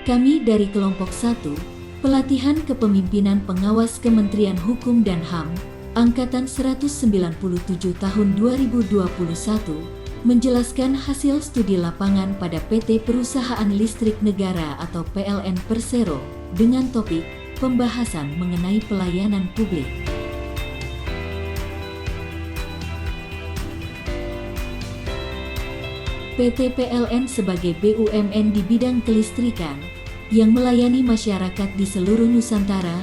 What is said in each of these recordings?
Kami dari kelompok 1, Pelatihan Kepemimpinan Pengawas Kementerian Hukum dan HAM, Angkatan 197 tahun 2021, menjelaskan hasil studi lapangan pada PT Perusahaan Listrik Negara atau PLN Persero dengan topik pembahasan mengenai pelayanan publik. PT PLN sebagai BUMN di bidang kelistrikan yang melayani masyarakat di seluruh Nusantara,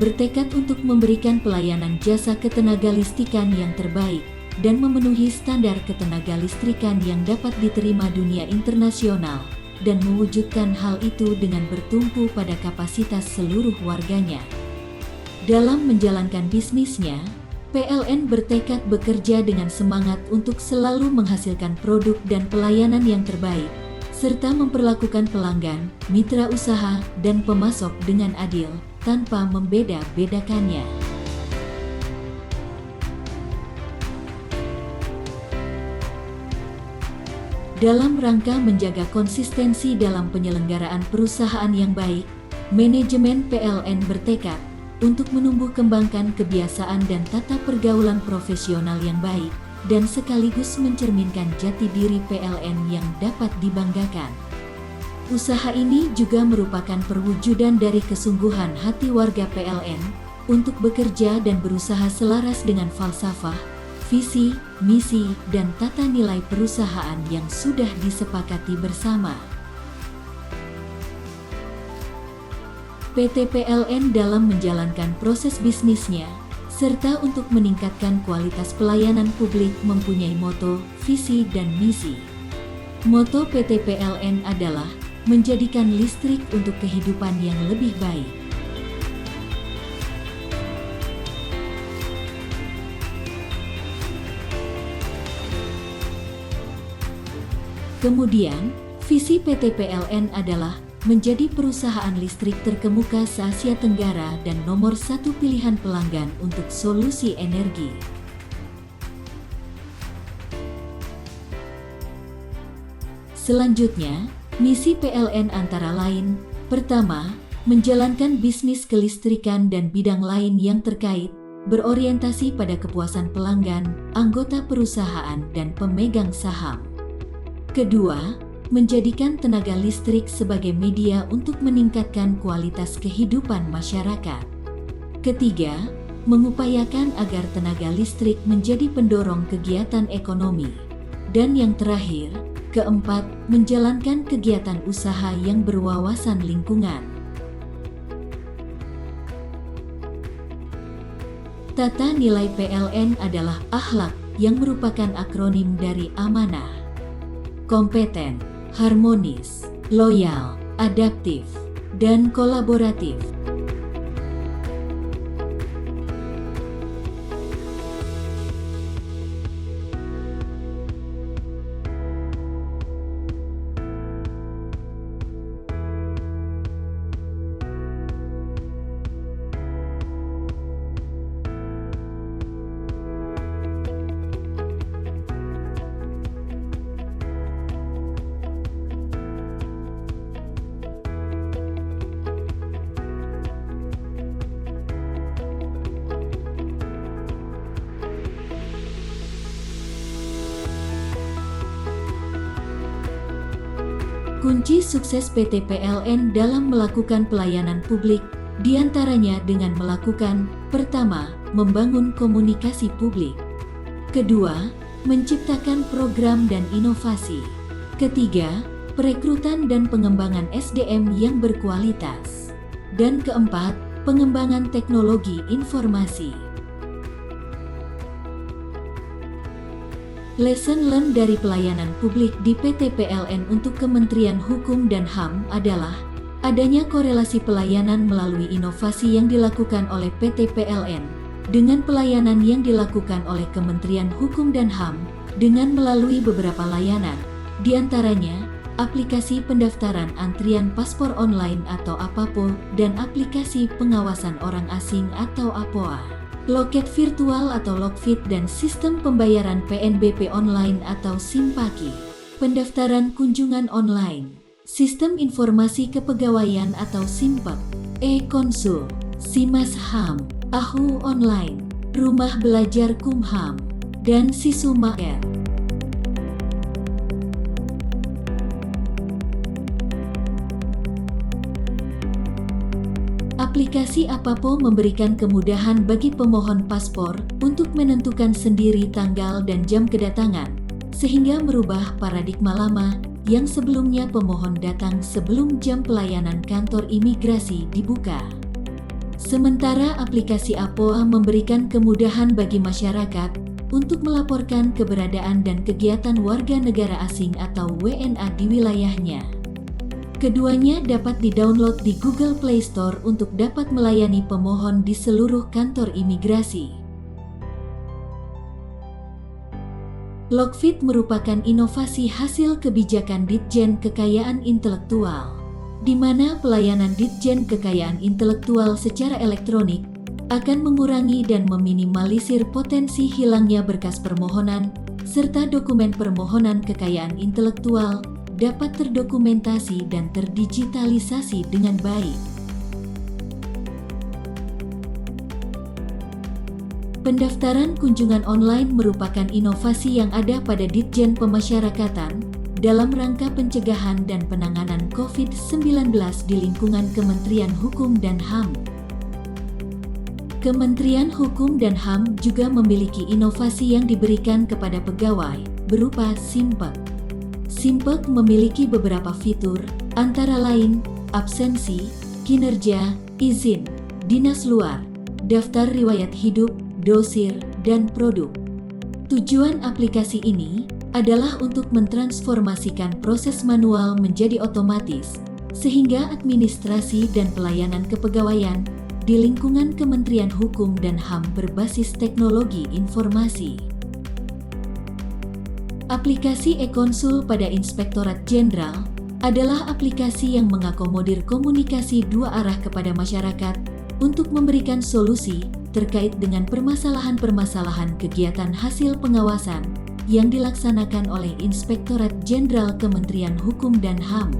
bertekad untuk memberikan pelayanan jasa ketenagalistikan yang terbaik dan memenuhi standar ketenagalistrikan yang dapat diterima dunia internasional dan mewujudkan hal itu dengan bertumpu pada kapasitas seluruh warganya. Dalam menjalankan bisnisnya, PLN bertekad bekerja dengan semangat untuk selalu menghasilkan produk dan pelayanan yang terbaik, serta memperlakukan pelanggan, mitra usaha, dan pemasok dengan adil, tanpa membeda-bedakannya. Dalam rangka menjaga konsistensi dalam penyelenggaraan perusahaan yang baik, manajemen PLN bertekad untuk menumbuh kembangkan kebiasaan dan tata pergaulan profesional yang baik, dan sekaligus mencerminkan jati diri PLN yang dapat dibanggakan. Usaha ini juga merupakan perwujudan dari kesungguhan hati warga PLN untuk bekerja dan berusaha selaras dengan falsafah, visi, misi, dan tata nilai perusahaan yang sudah disepakati bersama. PT PLN dalam menjalankan proses bisnisnya, serta untuk meningkatkan kualitas pelayanan publik mempunyai moto, visi, dan misi. Moto PT PLN adalah menjadikan listrik untuk kehidupan yang lebih baik. Kemudian, visi PT PLN adalah menjadi perusahaan listrik terkemuka se-Asia Tenggara dan nomor 1 pilihan pelanggan untuk solusi energi. Selanjutnya, misi PLN antara lain, pertama, menjalankan bisnis kelistrikan dan bidang lain yang terkait, berorientasi pada kepuasan pelanggan, anggota perusahaan, dan pemegang saham. Kedua, menjadikan tenaga listrik sebagai media untuk meningkatkan kualitas kehidupan masyarakat. Ketiga, mengupayakan agar tenaga listrik menjadi pendorong kegiatan ekonomi. Dan yang terakhir, keempat, menjalankan kegiatan usaha yang berwawasan lingkungan. Tata nilai PLN adalah akhlak yang merupakan akronim dari amanah, kompeten, harmonis, loyal, adaptif, dan kolaboratif. Kunci sukses PT PLN dalam melakukan pelayanan publik diantaranya dengan melakukan, pertama, membangun komunikasi publik. Kedua, menciptakan program dan inovasi. Ketiga, perekrutan dan pengembangan SDM yang berkualitas. Dan keempat, pengembangan teknologi informasi. Lesson learned dari pelayanan publik di PT PLN untuk Kementerian Hukum dan HAM adalah adanya korelasi pelayanan melalui inovasi yang dilakukan oleh PT PLN dengan pelayanan yang dilakukan oleh Kementerian Hukum dan HAM dengan melalui beberapa layanan, diantaranya aplikasi pendaftaran antrian paspor online atau APAPO dan aplikasi pengawasan orang asing atau APOA. Loket virtual atau Lokvit dan sistem pembayaran PNBP online atau Simpaki, pendaftaran kunjungan online, Sistem Informasi Kepegawaian atau SIMPEK, e-Konsul, Simas HAM, AHU Online, Rumah Belajar Kumham, dan Sisumaker. Aplikasi Apapo memberikan kemudahan bagi pemohon paspor untuk menentukan sendiri tanggal dan jam kedatangan, sehingga merubah paradigma lama yang sebelumnya pemohon datang sebelum jam pelayanan kantor imigrasi dibuka. Sementara aplikasi APOA memberikan kemudahan bagi masyarakat untuk melaporkan keberadaan dan kegiatan warga negara asing atau WNA di wilayahnya. Keduanya dapat di-download di Google Play Store untuk dapat melayani pemohon di seluruh kantor imigrasi. Lokfit merupakan inovasi hasil kebijakan Ditjen Kekayaan Intelektual, di mana pelayanan Ditjen Kekayaan Intelektual secara elektronik akan mengurangi dan meminimalisir potensi hilangnya berkas permohonan, serta dokumen permohonan kekayaan intelektual dapat terdokumentasi dan terdigitalisasi dengan baik. Pendaftaran kunjungan online merupakan inovasi yang ada pada Ditjen Pemasyarakatan dalam rangka pencegahan dan penanganan COVID-19 di lingkungan Kementerian Hukum dan HAM. Kementerian Hukum dan HAM juga memiliki inovasi yang diberikan kepada pegawai berupa SIMPEK. SIMPEK memiliki beberapa fitur, antara lain absensi, kinerja, izin, dinas luar, daftar riwayat hidup, dosir, dan produk. Tujuan aplikasi ini adalah untuk mentransformasikan proses manual menjadi otomatis, sehingga administrasi dan pelayanan kepegawaian di lingkungan Kementerian Hukum dan HAM berbasis teknologi informasi. Aplikasi e-Konsul pada Inspektorat Jenderal adalah aplikasi yang mengakomodir komunikasi dua arah kepada masyarakat untuk memberikan solusi terkait dengan permasalahan-permasalahan kegiatan hasil pengawasan yang dilaksanakan oleh Inspektorat Jenderal Kementerian Hukum dan HAM.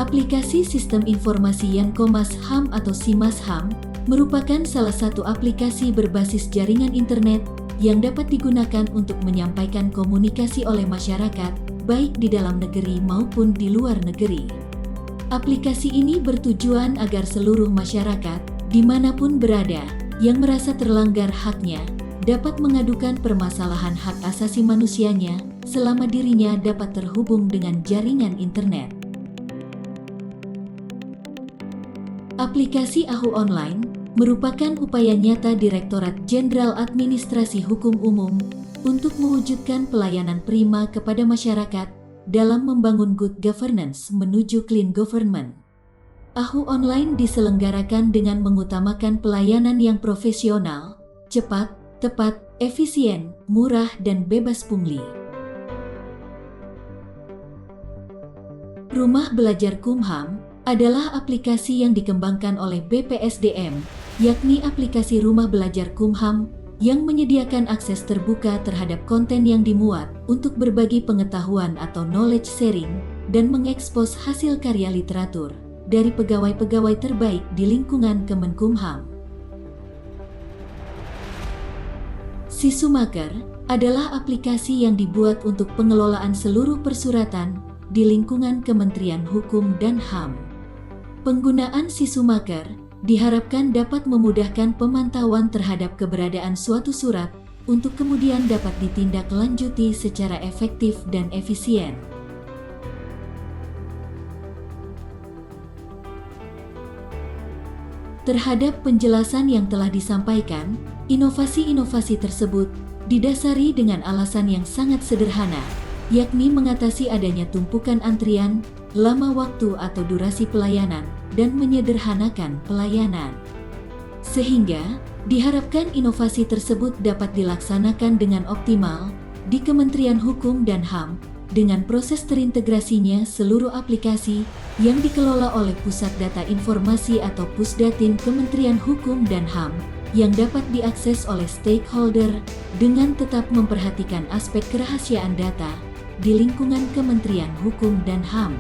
Aplikasi Sistem Informasi Yankomas HAM atau Simas HAM merupakan salah satu aplikasi berbasis jaringan internet yang dapat digunakan untuk menyampaikan komunikasi oleh masyarakat, baik di dalam negeri maupun di luar negeri. Aplikasi ini bertujuan agar seluruh masyarakat, dimanapun berada, yang merasa terlanggar haknya, dapat mengadukan permasalahan hak asasi manusianya selama dirinya dapat terhubung dengan jaringan internet. Aplikasi AHU Online merupakan upaya nyata Direktorat Jenderal Administrasi Hukum Umum untuk mewujudkan pelayanan prima kepada masyarakat dalam membangun good governance menuju clean government. AHU Online diselenggarakan dengan mengutamakan pelayanan yang profesional, cepat, tepat, efisien, murah, dan bebas pungli. Rumah Belajar Kumham adalah aplikasi yang dikembangkan oleh BPSDM, yakni aplikasi Rumah Belajar Kumham yang menyediakan akses terbuka terhadap konten yang dimuat untuk berbagi pengetahuan atau knowledge sharing dan mengekspos hasil karya literatur dari pegawai-pegawai terbaik di lingkungan Kemenkumham. Sisumaker adalah aplikasi yang dibuat untuk pengelolaan seluruh persuratan di lingkungan Kementerian Hukum dan HAM. Penggunaan Sisumaker diharapkan dapat memudahkan pemantauan terhadap keberadaan suatu surat untuk kemudian dapat ditindaklanjuti secara efektif dan efisien. Terhadap penjelasan yang telah disampaikan, inovasi-inovasi tersebut didasari dengan alasan yang sangat sederhana, yakni mengatasi adanya tumpukan antrian, lama waktu atau durasi pelayanan, dan menyederhanakan pelayanan. Sehingga, diharapkan inovasi tersebut dapat dilaksanakan dengan optimal di Kementerian Hukum dan HAM dengan proses terintegrasinya seluruh aplikasi yang dikelola oleh Pusat Data Informasi atau Pusdatin Kementerian Hukum dan HAM yang dapat diakses oleh stakeholder dengan tetap memperhatikan aspek kerahasiaan data di lingkungan Kementerian Hukum dan HAM.